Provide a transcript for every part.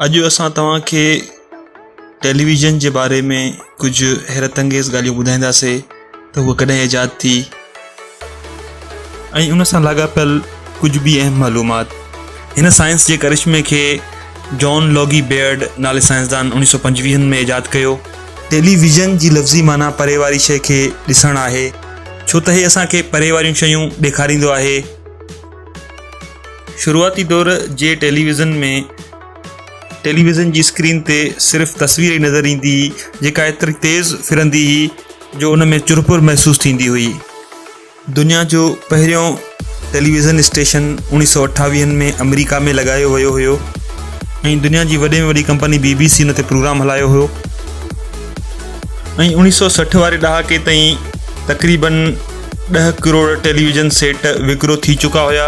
अॼु असां तव्हांखे टेलीविज़न जे बारे में कुझु हैरत अंगेज़ ॻाल्हियूं ॿुधाईंदासीं त उहा कॾहिं ईजाद थी ऐं उन सां लाॻापियल कुझु बि अहम मालूमात। हिन साइंस जे करिश्मे खे जॉन लॉगी बेयर्ड नाले साइंसदान 1925 में ईजाद कयो। टेलीविज़न जी लफ़्ज़ी माना परे वारी शइ खे ॾिसणु आहे, छो त इहे असांखे परे वारियूं शयूं ॾेखारींदो आहे। शुरूआती दौर जे टेलीविज़न जी स्क्रीन ते सिर्फ़ु तस्वीर ई नज़र ईंदी हुई, जेका एतिरी तेज़ फिरंदी हुई जो उन में चुरपुर महसूसु थींदी हुई। दुनिया जो पहिरियों टेलीविज़न स्टेशन 1928 में अमेरिका में लॻायो वियो हुयो ऐं दुनिया जी वॾे में वॾी कंपनी BBC हुन ते प्रोग्राम हलायो हुयो ऐं 1960 वारे ॾहाके ताईं तक़रीबन 10 करोड़ टेलीविज़न सेट विकिरो थी चुका हुया।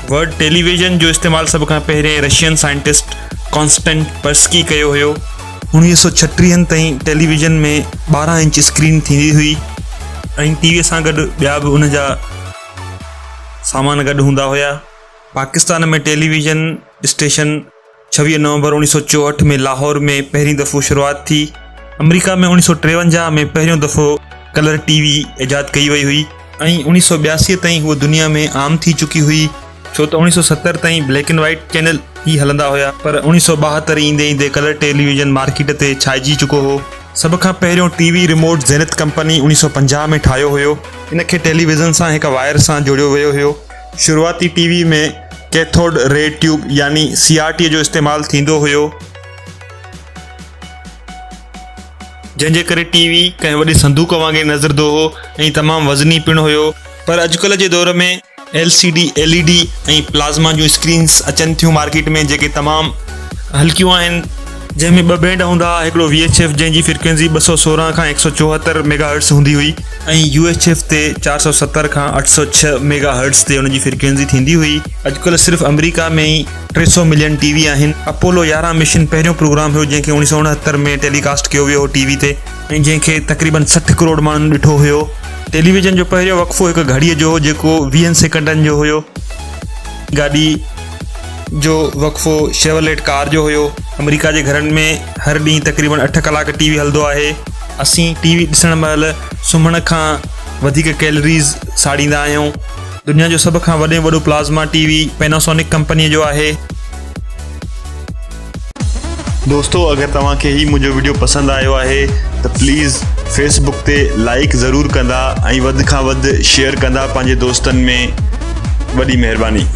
वर्ड टेलीविज़न जो इस्तेमालु सभ खां पहिरें रशियन साइंटिस्ट कॉन्स्टेंट पर्स्की कयो हुयो। 1936 ताईं टेलीविज़न में 12 इंच स्क्रीन थींदी हुई ऐं टीवीअ सां गॾु ॿिया बि उन जा सामान गॾु हूंदा हुया। पाकिस्तान में टेलीविज़न स्टेशन 26 नवंबर 1964 में लाहौर में पहिरीं दफ़ो शुरूआति थी। अमेरिका में 1953 में पहिरियों दफ़ो कलर टीवी ईजाद कई वई हुई ऐं 1982 ताईं उहा दुनिया में आम थी चुकी हुई, छो त 1970 ताईं ब्लैक एंड वाइट चैनल ई हलंदा हुया, पर 1972 ईंदे ईंदे कलर टेलीविज़न मार्केट ते छाइजी चुको हो। सभ खां पहिरियों टीवी रिमोट ज़ेनिथ कंपनी 1950 में ठाहियो हुयो। इन खे टेलीविज़न सां हिकु वायर सां जोड़ियो वियो हुयो। शुरूआती टीवी में कैथोड रे ट्यूब यानी CRT जो इस्तेमालु थींदो हुयो, जंहिंजे करे टीवी कंहिं वॾे संदूक वांगुरु नज़रंदो हो ऐं तमामु वज़नी पिणु हुयो। पर अॼुकल्ह जे दौर में LCD LED ऐं प्लाज़्मा जूं स्क्रीन्स अचनि थियूं मार्केट में, जेके तमामु हल्कियूं आहिनि, जंहिंमें 2 बैंड हूंदा। हिकिड़ो VHF जंहिंजी फ्रिक्वेंसी 216 खां 174 मेगाहर्ट्ज़ हूंदी हुई ऐं UHF ते 470 खां 806 मेगाहर्ट्ज़ ते उनजी फ्रिक्वेंसी थींदी हुई। अॼुकल्ह सिर्फ़ु अमेरिका में ई 300 मिलियन टीवी आहिनि। अपोलो 11 मिशन पहिरियों प्रोग्राम हुयो जंहिंखे 1969 में टेलीकास्ट कयो वियो हो टीवी ते ऐं जंहिंखे तक़रीबन 60 करोड़ माण्हुनि ॾिठो हुयो। टेलीविज़न जो पहिरियों वक़फ़ो हिकु घड़ीअ जो हो जेको 20 सेकंडनि जो हुयो। गाॾी जो वक़फ़ो शेवरलेट कार जो हुयो। अमेरिका जे घरनि में हर ॾींहुं तक़रीबन 8 कलाक टीवी हलंदो आहे। असीं टीवी ॾिसण महिल सुम्हण खां वधीक कैलरीज़ साड़ींदा आहियूं। दुनिया जो सभ खां वॾो प्लाज़्मा टीवी पैनासोनिक कंपनीअ जो आहे। दोस्तो, अगरि तव्हांखे ही मुंहिंजो वीडियो पसंदि आयो आहे त प्लीज़ फेसबुक ते लाइक ज़रूरु कंदा ऐं वधि खां वधि शेयर कंदा पंहिंजे दोस्तनि में। वॾी महिरबानी।